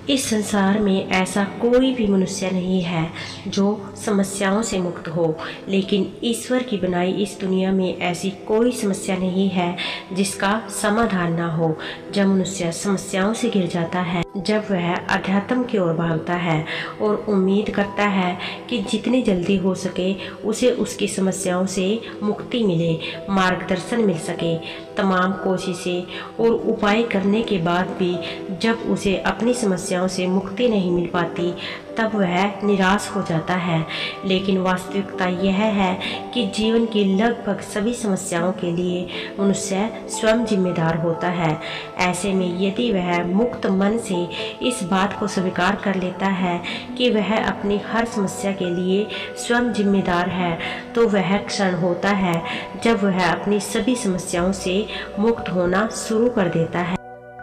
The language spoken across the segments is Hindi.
इस संसार में ऐसा कोई भी मनुष्य नहीं है जो समस्याओं से मुक्त हो, लेकिन ईश्वर की बनाई इस दुनिया में ऐसी कोई समस्या नहीं है जिसका समाधान ना हो। जब मनुष्य समस्याओं से घिर जाता है, जब वह अध्यात्म की ओर भागता है और उम्मीद करता है कि जितनी जल्दी हो सके उसे उसकी समस्याओं से मुक्ति मिले, मार्गदर्शन मिल सके, तमाम कोशिशें और उपाय करने के बाद भी जब उसे अपनी समस्याओं से मुक्ति नहीं मिल पाती, तब वह निराश हो जाता है। लेकिन वास्तविकता यह है कि जीवन की लगभग सभी समस्याओं के लिए मनुष्य स्वयं जिम्मेदार होता है। ऐसे में यदि वह मुक्त मन से इस बात को स्वीकार कर लेता है कि वह अपनी हर समस्या के लिए स्वयं जिम्मेदार है, तो वह क्षण होता है जब वह अपनी सभी समस्याओं से मुक्त होना शुरू कर देता है।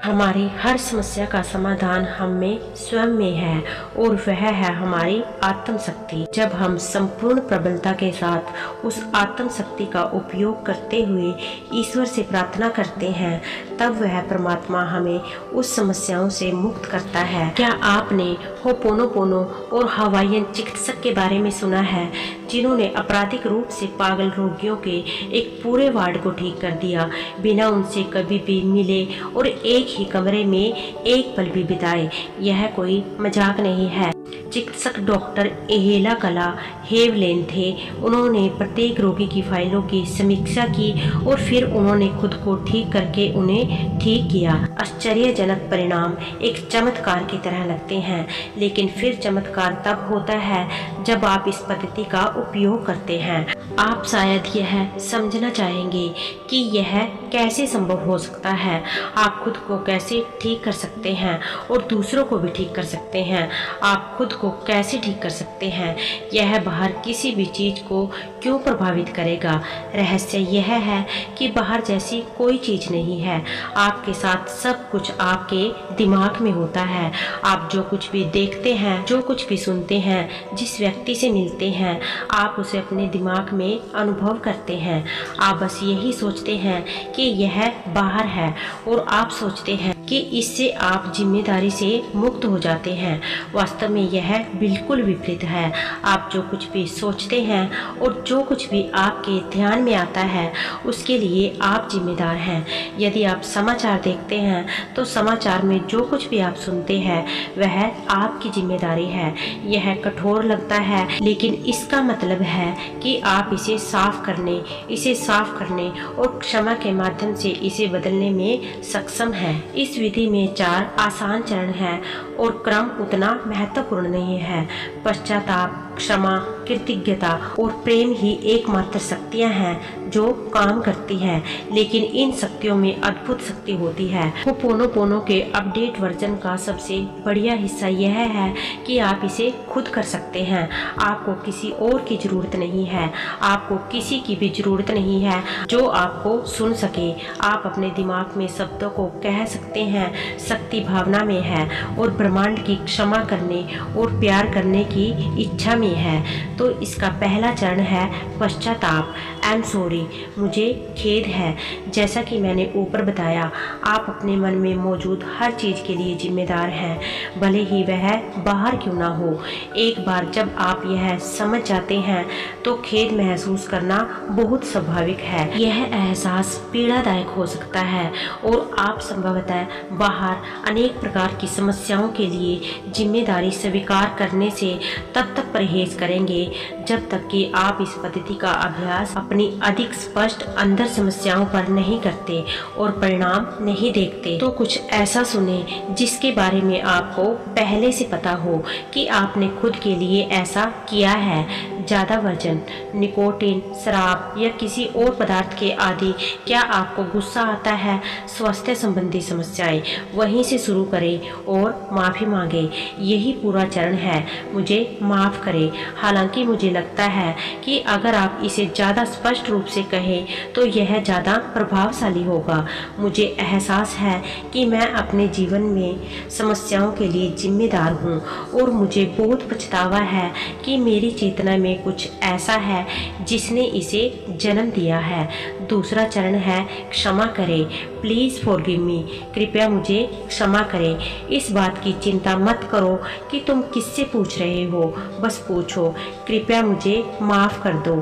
हमारी हर समस्या का समाधान हम में स्वयं में है और वह है हमारी आत्म शक्ति। जब हम संपूर्ण प्रबलता के साथ उस आत्म शक्ति का उपयोग करते हुए ईश्वर से प्रार्थना करते हैं, तब वह परमात्मा हमें उस समस्याओं से मुक्त करता है। क्या आपने होपोनोपोनो और हवाईयन चिकित्सक के बारे में सुना है, जिन्होंने आपराधिक रूप से पागल रोगियों के एक पूरे वार्ड को ठीक कर दिया, बिना उनसे कभी भी मिले और एक ही कमरे में एक पल भी बिताए? यह कोई मजाक नहीं है। चिकित्सक डॉक्टर एहेला कला हेवलेन थे। उन्होंने प्रत्येक रोगी की फाइलों की समीक्षा की और फिर उन्होंने खुद को ठीक करके उन्हें ठीक किया। आश्चर्यजनक परिणाम एक चमत्कार की तरह लगते हैं, लेकिन फिर चमत्कार तब होता है जब आप इस पद्धति का उपयोग करते हैं। आप शायद यह समझना चाहेंगे कि यह कैसे संभव हो सकता है। आप खुद को कैसे ठीक कर सकते हैं और दूसरों को भी ठीक कर सकते हैं। आप खुद को कैसे ठीक कर सकते हैं? यह बाहर किसी भी चीज को क्यों प्रभावित करेगा? रहस्य यह है कि बाहर जैसी कोई चीज नहीं है। आपके साथ सब कुछ आपके दिमाग में होता है। आप जो कुछ भी देखते हैं, जो कुछ भी सुनते हैं, जिस व्यक्ति से मिलते हैं, आप उसे अपने दिमाग में अनुभव करते हैं। आप बस यही सोचते हैं कि यह बाहर है और आप सोचते हैं कि इससे आप जिम्मेदारी से मुक्त हो जाते हैं। वास्तव में यह बिल्कुल विपरीत है। आप जो कुछ भी सोचते हैं और जो कुछ भी आपके ध्यान में आता है, उसके लिए आप जिम्मेदार हैं। यदि आप समाचार देखते हैं तो समाचार में जो कुछ भी आप सुनते हैं वह आपकी जिम्मेदारी है। यह कठोर लगता है, लेकिन इसका मतलब है कि आप इसे साफ करने और क्षमा के माध्यम से इसे बदलने में सक्षम हैं। इस विधि में 4 आसान चरण हैं और क्रम उतना महत्वपूर्ण नहीं है। पश्चाताप, क्षमा, कृतज्ञता और प्रेम ही एकमात्र शक्तियां हैं जो काम करती हैं, लेकिन इन शक्तियों में अद्भुत शक्ति होती है। होपोनोपोनो के अपडेट वर्जन का सबसे बढ़िया हिस्सा यह है कि आप इसे खुद कर सकते हैं। आपको किसी और की जरूरत नहीं है। आपको किसी की भी जरूरत नहीं है जो आपको सुन सके। आप अपने दिमाग में शब्दों को कह सकते हैं। शक्ति भावना में है और ब्रह्मांड की क्षमा करने और प्यार करने की इच्छा में है। तो इसका पहला चरण है पश्चाताप। आई एम सॉरी, मुझे खेद है। जैसा कि मैंने ऊपर बताया, आप अपने मन में मौजूद हर चीज के लिए जिम्मेदार हैं, भले ही वह बाहर क्यों ना हो। एक बार जब आप यह समझ जाते हैं तो खेद महसूस करना बहुत स्वाभाविक है। यह एहसास पीड़ादायक हो सकता है और आप संभवतः बाहर अनेक प्रकार की समस्याओं के लिए जिम्मेदारी स्वीकार करने से तब तक परहेज करेंगे जब तक कि आप इस पद्धति का अभ्यास अपनी अधिक स्पष्ट अंदर समस्याओं पर नहीं करते और परिणाम नहीं देखते। तो कुछ ऐसा सुने जिसके बारे में आपको पहले से पता हो कि आपने खुद के लिए ऐसा किया है। ज्यादा वजन, निकोटीन, शराब या किसी और पदार्थ के आदि। क्या आपको गुस्सा आता है? स्वास्थ्य संबंधी समस्याएं। वहीं से शुरू करें और माफी मांगे। यही पूरा चरण है। मुझे माफ करें। हालांकि मुझे लगता है कि अगर आप इसे ज्यादा स्पष्ट रूप से कहें तो यह ज्यादा प्रभावशाली होगा। मुझे एहसास है कि मैं अपने जीवन में समस्याओं के लिए जिम्मेदार हूँ और मुझे बहुत पछतावा है कि मेरी चेतना में कुछ ऐसा है जिसने इसे जन्म दिया है। दूसरा चरण है क्षमा करें। Please forgive me. कृपया मुझे क्षमा करें। इस बात की चिंता मत करो कि तुम किससे पूछ रहे हो, बस पूछो कृपया मुझे माफ़ कर दो।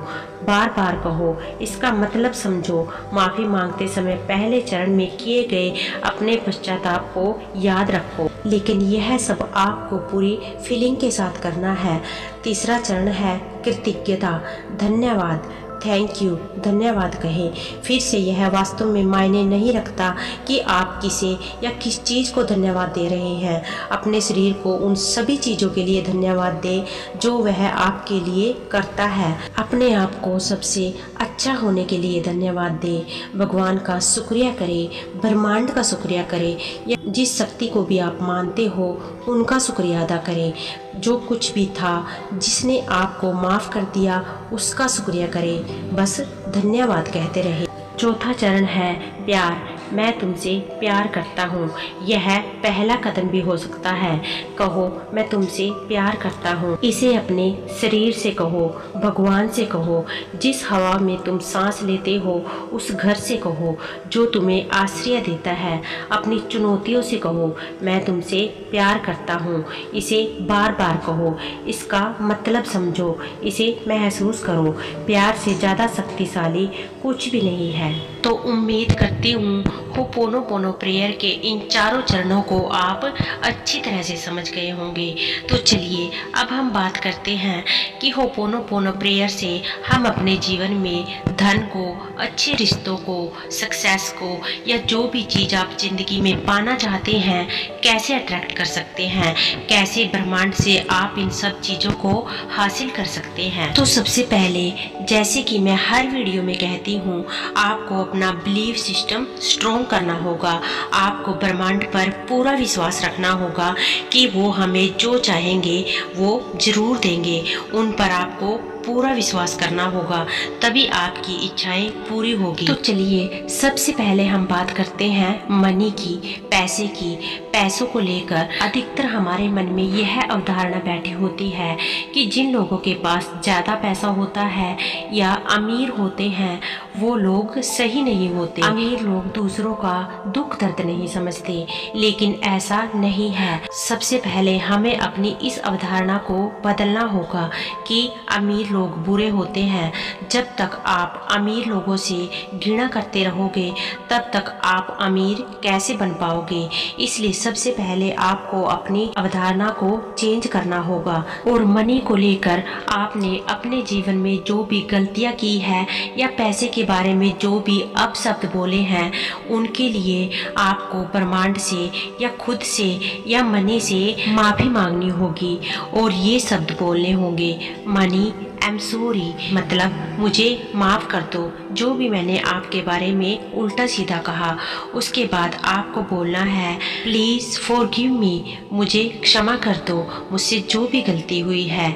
बार बार कहो, इसका मतलब समझो। माफ़ी मांगते समय पहले चरण में किए गए अपने पश्चाताप को याद रखो, लेकिन यह सब आपको पूरी फीलिंग के साथ करना है। तीसरा चरण है कृतज्ञता। धन्यवाद, थैंक यू, धन्यवाद कहें। फिर से यह वास्तव में मायने नहीं रखता कि आप किसे या किस चीज़ को धन्यवाद दे रहे हैं। अपने शरीर को उन सभी चीज़ों के लिए धन्यवाद दें जो वह आपके लिए करता है। अपने आप को सबसे अच्छा होने के लिए धन्यवाद दें। भगवान का शुक्रिया करें, ब्रह्मांड का शुक्रिया करें, या जिस शक्ति को भी आप मानते हो उनका शुक्रिया अदा करें। जो कुछ भी था जिसने आपको माफ़ कर दिया उसका शुक्रिया करें, बस धन्यवाद कहते रहे। चौथा चरण है प्यार। मैं तुमसे प्यार करता हूँ। यह पहला कदम भी हो सकता है। कहो, मैं तुमसे प्यार करता हूँ। इसे अपने शरीर से कहो, भगवान से कहो, जिस हवा में तुम सांस लेते हो उस घर से कहो जो तुम्हें आश्रय देता है। अपनी चुनौतियों से कहो, मैं तुमसे प्यार करता हूँ। इसे बार बार कहो, इसका मतलब समझो, इसे महसूस करो। प्यार से ज़्यादा शक्तिशाली कुछ भी नहीं है। तो उम्मीद करती हूँ होपोनोपोनो प्रेयर के इन चारों चरणों को आप अच्छी तरह से समझ गए होंगे। तो चलिए अब हम बात करते हैं कि होपोनोपोनो प्रेयर से हम अपने जीवन में धन को, अच्छे रिश्तों को, सक्सेस को या जो भी चीज़ आप जिंदगी में पाना चाहते हैं कैसे अट्रैक्ट कर सकते हैं, कैसे ब्रह्मांड से आप इन सब चीज़ों को हासिल कर सकते हैं। तो सबसे पहले, जैसे कि मैं हर वीडियो में कहती हूँ, आपको अपना बिलीफ सिस्टम स्ट्रॉन्ग करना होगा। आपको ब्रह्मांड पर पूरा विश्वास रखना होगा कि वो हमें जो चाहेंगे वो जरूर देंगे। उन पर आपको पूरा विश्वास करना होगा, तभी आपकी इच्छाएं पूरी होगी। तो चलिए सबसे पहले हम बात करते हैं मनी की, पैसे की। पैसों को लेकर अधिकतर हमारे मन में यह अवधारणा बैठी होती है कि जिन लोगों के पास ज़्यादा पैसा होता है या अमीर होते हैं वो लोग सही नहीं होते। अमीर लोग दूसरों का दुख दर्द नहीं समझते, लेकिन ऐसा नहीं है। सबसे पहले हमें अपनी इस अवधारणा को बदलना होगा कि अमीर लोग बुरे होते हैं। जब तक आप अमीर लोगों से घृणा करते रहोगे तब तक आप अमीर कैसे बन पाओगे। इसलिए सबसे पहले आपको अपनी अवधारणा को चेंज करना होगा। और मनी को लेकर आपने अपने जीवन में जो भी गलतियां की है या पैसे के बारे में जो भी अपशब्द बोले हैं उनके लिए आपको ब्रह्मांड से या खुद से या मनी से माफी मांगनी होगी और ये शब्द बोलने होंगे, मनी आई एम सॉरी, मतलब मुझे माफ़ कर दो जो भी मैंने आपके बारे में उल्टा सीधा कहा। उसके बाद आपको बोलना है प्लीज़ फॉरगिव मी, मुझे क्षमा कर दो, मुझसे जो भी गलती हुई है।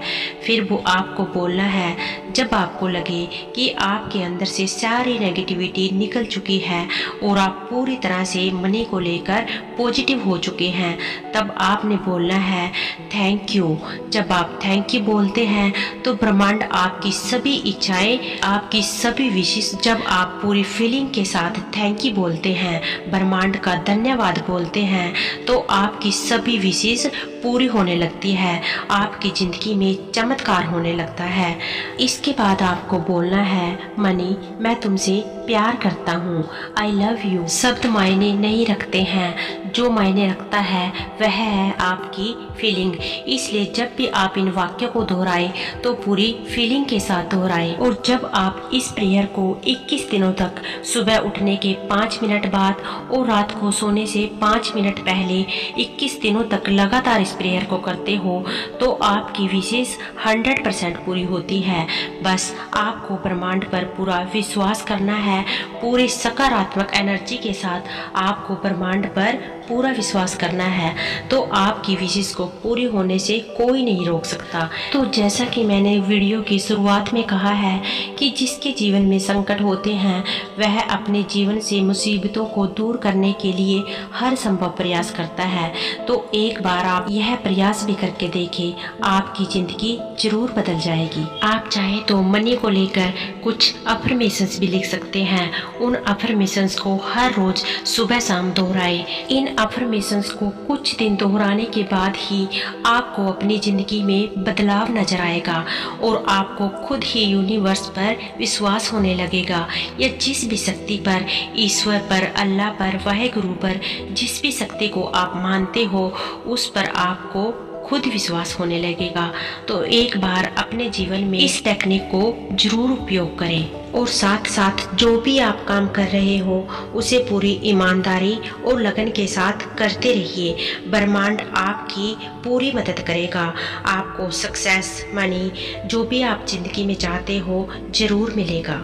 फिर वो आपको बोलना है जब आपको लगे कि आपके अंदर से सारी नेगेटिविटी निकल चुकी है और आप पूरी तरह से मनी को लेकर पॉजिटिव हो चुके हैं, तब आपने बोलना है थैंक यू। जब आप थैंक यू बोलते हैं तो ब्रह्मांड आपकी सभी इच्छाएं, आपकी सभी विशेष, जब आप पूरी फीलिंग के साथ थैंक यू बोलते हैं, ब्रह्मांड का धन्यवाद बोलते हैं, तो आपकी सभी विशेष पूरी होने लगती है। आपकी जिंदगी में चमत्कार होने लगता है। इसके बाद आपको बोलना है मनी मैं तुमसे प्यार करता हूँ, आई लव यू। शब्द मायने नहीं रखते हैं, जो मायने रखता है वह है आपकी फीलिंग। इसलिए जब भी आप इन वाक्यों को दोहराएं तो पूरी फीलिंग के साथ दोहराएं। और जब आप इस प्रेयर को 21 दिनों तक, सुबह उठने के 5 मिनट बाद और रात को सोने से 5 मिनट पहले 21 दिनों तक लगातार इस प्रेयर को करते हो तो आपकी विशेष 100% पूरी होती है। बस आपको ब्रह्मांड पर पूरा विश्वास करना है। पूरे सकारात्मक एनर्जी के साथ आपको ब्रह्मांड पर पूरा विश्वास करना है, तो आपकी विशेष को पूरी होने से कोई नहीं रोक सकता। तो जैसा कि मैंने वीडियो की शुरुआत में कहा है कि जिसके जीवन में संकट होते हैं वह अपने जीवन से मुसीबतों को दूर करने के लिए हर संभव प्रयास करता है। तो एक बार आप यह प्रयास भी करके देखें, आपकी जिंदगी जरूर बदल जाएगी। आप चाहे तो मनी को लेकर कुछ अफर्मेशंस भी लिख सकते हैं। उन अफर्मेशंस को हर रोज सुबह शाम दोहराएं। इन अफर्मेशंस को कुछ दिन दोहराने के बाद ही आपको अपनी ज़िंदगी में बदलाव नजर आएगा और आपको खुद ही यूनिवर्स पर विश्वास होने लगेगा, या जिस भी शक्ति पर, ईश्वर पर, अल्लाह पर, वाहेगुरु पर, जिस भी शक्ति को आप मानते हो उस पर आपको खुद विश्वास होने लगेगा। तो एक बार अपने जीवन में इस टेक्निक को जरूर उपयोग करें और साथ साथ जो भी आप काम कर रहे हो उसे पूरी ईमानदारी और लगन के साथ करते रहिए। ब्रह्मांड आपकी पूरी मदद करेगा। आपको सक्सेस, मनी, जो भी आप जिंदगी में चाहते हो जरूर मिलेगा।